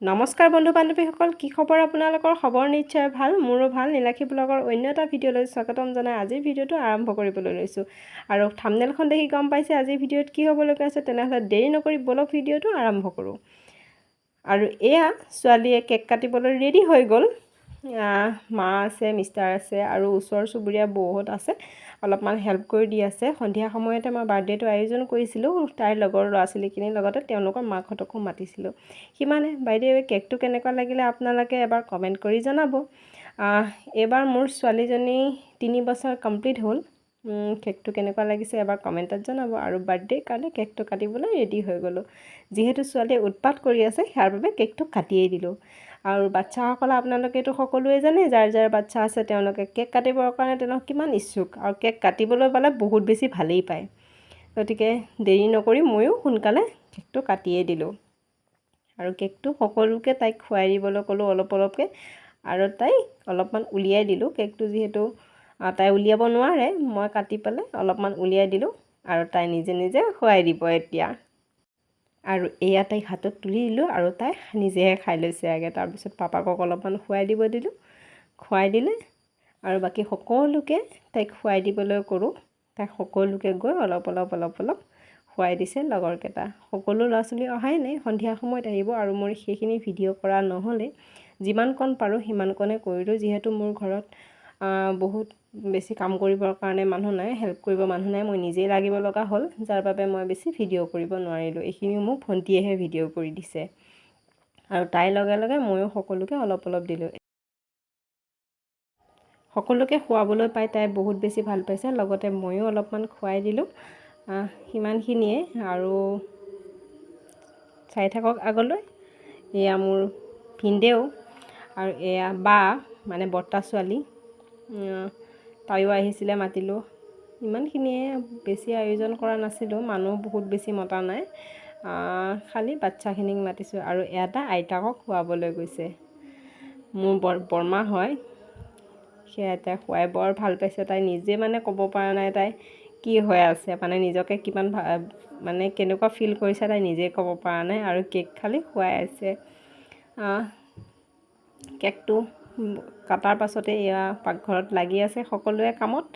নমস্কাৰ বন্ধু বান্ধৱীসকল, কি খবৰ? আপোনালোকৰ খবৰ নিশ্চয় ভাল। মোৰো ভাল। নীলাক্ষী ব্লগৰ অন্য এটা ভিডিঅ'লৈ স্বাগতম জনাই আজিৰ ভিডিঅ'টো আৰম্ভ কৰিবলৈ লৈছোঁ। আৰু থাম্বনেইলখন দেখি গম পাইছে আজিৰ ভিডিঅ'ত কি হ'বলগীয়া আছে। তেনেহ'লে দেৰি নকৰি বলক ভিডিঅ'টো আৰম্ভ কৰোঁ। আৰু এয়া ছোৱালীয়ে কেক কাটিবলৈ ৰেডি হৈ গ'ল। মা আছে, মিষ্টাৰ আছে আৰু ওচৰ চুবুৰীয়া বহুত আছে, অলপমান হেল্প কৰি দি আছে। সন্ধিয়া সময়তে মই বাৰ্থডেটো আয়োজন কৰিছিলোঁ তাইৰ লগৰ ল'ৰা ছোৱালীখিনিৰ লগতে, তেওঁলোকৰ মাকহঁতকো মাতিছিলোঁ। সিমানে। বাইদেউ কেকটো কেনেকুৱা লাগিলে আপোনালোকে এবাৰ কমেণ্ট কৰি জনাব। এইবাৰ মোৰ ছোৱালীজনী 3 বছৰ কমপ্লিট হ'ল। কেকটো কেনেকুৱা লাগিছে এবাৰ কমেণ্টত জনাব। আৰু বাৰ্থডেৰ কাৰণে কেকটো কাটিবলৈ ৰেডি হৈ গ'লোঁ। যিহেতু ছোৱালীয়ে উৎপাত কৰি আছে ইয়াৰ বাবে কেকটো কাটিয়েই দিলোঁ। আৰু বাচ্চাসকলে আপোনালোকেতো সকলোৱে জানে, যাৰ যাৰ বাচ্চা আছে তেওঁলোকে কেক কাটিবৰ কাৰণে তেওঁলোক কিমান ইচ্ছুক, আৰু কেক কাটিবলৈ পালে বহুত বেছি ভালেই পায়। গতিকে দেৰি নকৰি ময়ো সোনকালে কেকটো কাটিয়েই দিলোঁ। আৰু কেকটো সকলোকে তাইক খুৱাই দিবলৈ ক'লোঁ অলপ অলপকৈ, আৰু তাইক অলপমান উলিয়াই দিলোঁ। কেকটো যিহেতু তাই উলিয়াব নোৱাৰে, মই কাটি পেলাই অলপমান উলিয়াই দিলোঁ আৰু তাই নিজে নিজে খুৱাই দিব এতিয়া। আৰু এয়া তাইক হাতত তুলি দিলোঁ আৰু তাই নিজেহে খাই লৈছে আগে। তাৰপিছত পাপাকক অলপমান খুৱাই দিব দিলোঁ, খুৱাই দিলে আৰু বাকী সকলোকে তাইক খুৱাই দিবলৈ কৰোঁ। তাইক সকলোকে গৈ অলপ অলপ খুৱাই দিছে লগৰকেইটা। সকলো ল'ৰা ছোৱালী অহাই নাই, সন্ধিয়া সময়ত আহিব। আৰু মোৰ সেইখিনি ভিডিঅ' কৰা নহ'লে, যিমানকণ পাৰোঁ সিমানকণে কৰিলোঁ। যিহেতু মোৰ ঘৰত বহুত বেছি কাম কৰিবৰ কাৰণে মানুহ নাই, হেল্প কৰিব মানুহ নাই, মই নিজেই লাগিব লগা হ'ল, যাৰ বাবে মই বেছি ভিডিঅ' কৰিব নোৱাৰিলোঁ। এইখিনিও মোক ভণ্টিয়েহে ভিডিঅ' কৰি দিছে। আৰু তাইৰ লগে লগে ময়ো সকলোকে অলপ অলপ দিলোঁ। সকলোকে খুৱাবলৈ পাই তাই বহুত বেছি ভাল পাইছে, লগতে ময়ো অলপমান খুৱাই দিলোঁ। সিমানখিনিয়ে। আৰু চাই থাকক আগলৈ। এয়া মোৰ ভিনদেউ আৰু এয়া বা, মানে বৰ্তা ছোৱালী, তাইও আহিছিলে, মাতিলোঁ। ইমানখিনিয়ে, বেছি আয়োজন কৰা নাছিলোঁ, মানুহ বহুত বেছি মতা নাই, খালি বাচ্চাখিনিক মাতিছোঁ। আৰু এটা আইতাকক খুৱাবলৈ গৈছে, মোৰ বৰমা হয়। সেয়া তাই খুৱাই বৰ ভাল পাইছে। তাই নিজে মানে ক'ব পৰা নাই তাই কি হৈ আছে, মানে নিজকে কিমান মানে কেনেকুৱা ফিল কৰিছে তাই নিজে ক'ব পৰা নাই। আৰু কেক খালি খুৱাই আছে। কেকটো কাটাৰ পাছতে এয়া পাকঘৰত লাগি আছে সকলোৱে কামত,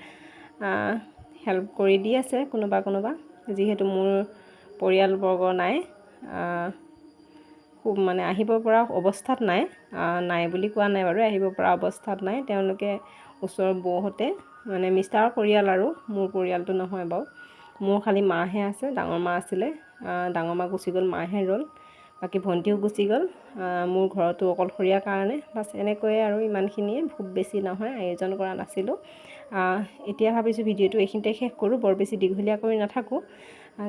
হেল্প কৰি দি আছে কোনোবা। যিহেতু মোৰ পৰিয়ালবৰ্গ নাই, খুব মানে আহিব পৰা অৱস্থাত নাই, নাই বুলি কোৱা নাই বাৰু, আহিব পৰা অৱস্থাত নাই। তেওঁলোকে ওচৰৰ বৌহঁতে, মানে মিষ্টাৰৰ পৰিয়াল আৰু মোৰ পৰিয়ালটো নহয় বাৰু। মোৰ খালি মাহে আছে, ডাঙৰ মা আছিলে, ডাঙৰ মা গুচি গ'ল, মাহে ৰ'ল। বাকী ভণ্টিও গুচি গ'ল। মোৰ ঘৰতো অকলশৰীয়া কাৰণে বাছ এনেকৈয়ে আৰু ইমানখিনিয়ে, খুব বেছি নহয়, আয়োজন কৰা নাছিলোঁ। এতিয়া ভাবিছোঁ ভিডিঅ'টো এইখিনিতে শেষ কৰোঁ, বৰ বেছি দীঘলীয়া কৰি নাথাকোঁ।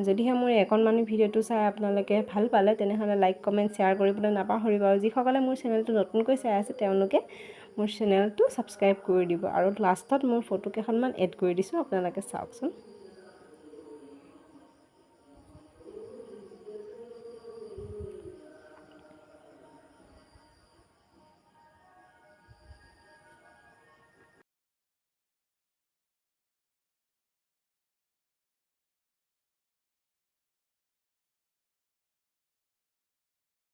যদিহে মোৰ অকণমানি ভিডিঅ'টো চাই আপোনালোকে ভাল পালে, তেনেহ'লে লাইক কমেণ্ট শ্বেয়াৰ কৰিবলৈ নাপাহৰিব। আৰু যিসকলে মোৰ চেনেলটো নতুনকৈ চাই আছে তেওঁলোকে মোৰ চেনেলটো ছাবস্ক্ৰাইব কৰি দিব। আৰু লাষ্টত মোৰ ফটো কেইখনমান এড কৰি দিছোঁ, আপোনালোকে চাওকচোন।